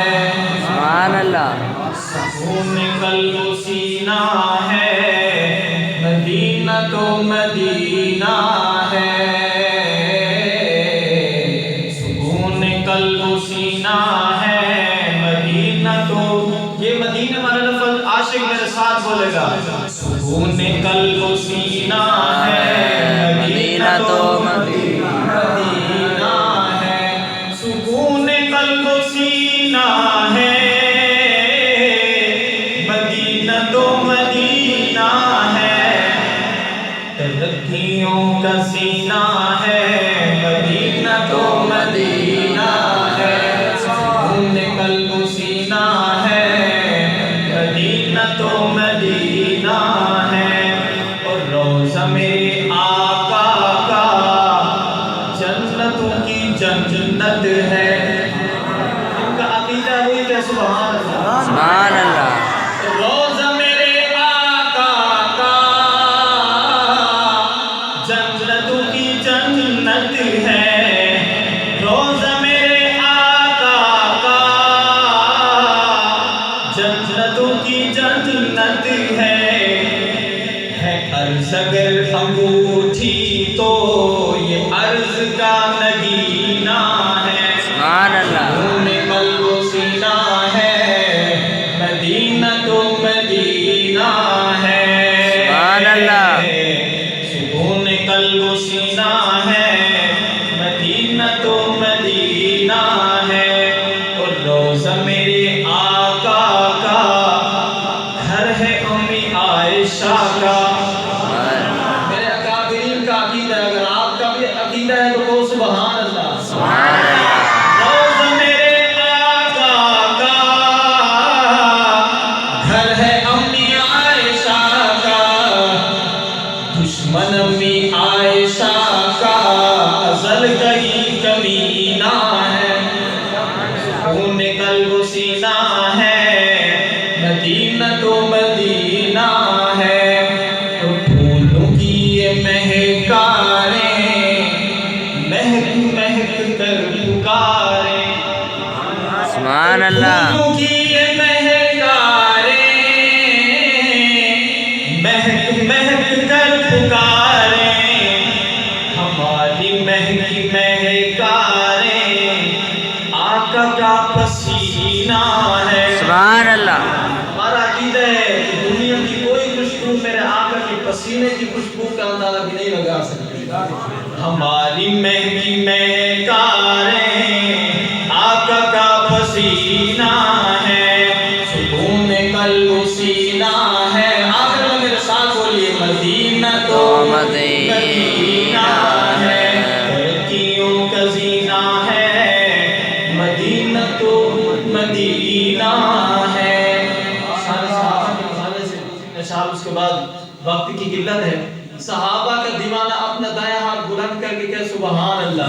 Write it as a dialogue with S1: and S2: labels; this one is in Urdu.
S1: سبحان اللہ۔
S2: سکون قلب و سینہ ہے، مدینہ تو مدینہ ہے۔ سکون قلب و سینہ ہے، مدینہ تو، یہ مدینہ والا لفظ عاشق میرے ساتھ بولے گا۔ سکون قلب و سینہ ہے، مدینہ تو مدینہ ہے۔ سکون قلب و سینہ ہے، مدینہ تو مدینہ ہے۔ ترقیوں کا سینہ ہے، مدینہ تو مدینہ ہے۔ سکون قلب و سینہ ہے، مدینہ تو مدینہ ہے۔ اور روضہ میرے آقا کا جنتوں کی جنت ہے۔ ان کا عقیدہ ہے کہ سبحان اللہ،
S1: سبحان اللہ۔
S2: روضہ میرے آقا کا جنتوں کی جنت ہے۔ روضہ میرے آقا کا جنتوں کی جنت ہے۔ عرض اگر انگوٹھی تو یہ عرض کا نگینہ ہے۔
S1: سبحان اللہ۔
S2: سکون قلب و سینہ ہے، مدینہ تو مدینہ ہے۔
S1: سبحان اللہ۔
S2: سکون قلب و سینہ ہے، مدینہ تو مدینہ ہے۔ اور روضہ میرے آقا کا گھر ہے امی عائشہ کا۔ میرے اکابرین کا عقیدہ ہے، اگر آپ کا بھی عقیدہ ہے تو کہو سبحان اللہ۔
S1: سبحان اللہ۔
S2: روضہ میرے آقا کا گھر ہے امی عائشہ کا۔ دشمن امی عائشہ کا ازل کا ہی کمینہ ہے۔ سکون قلب و سینہ ہے، مدینہ تو مدینہ ہے۔ تو پھولوں کی یہ مہکاریں مہک مہک کر پکاریں۔
S1: سبحان اللہ۔
S2: پھولوں کی یہ مہکاریں مہک مہک کر پکاریں۔ ہماری مہکی مہکاریں آقا کا پسینہ ہے۔
S1: سبحان اللہ۔
S2: ہمارا عقیدہ ہے کہ دنیا کی کوئی خوشبو میرے آقا کے پسینے کی خوشبو کا اندازہ بھی نہیں لگا سکتی۔ ہماری مہکی مہکاریں آقا کا پسینہ ہے۔ سکون قلب و سینہ ہے، آخر میں میرے ساتھ بولیے، مدینہ تو مدینہ ہے۔ ترقیوں کا زینہ ہے، مدینہ تو مدینہ ہے۔ سارے صحابہ کے حوالے سے اشعار، اس کے بعد وقت کی قلت ہے۔ صحابہ کا دیوانہ اپنا دایاں ہاتھ بلند کر کے کہے سبحان اللہ۔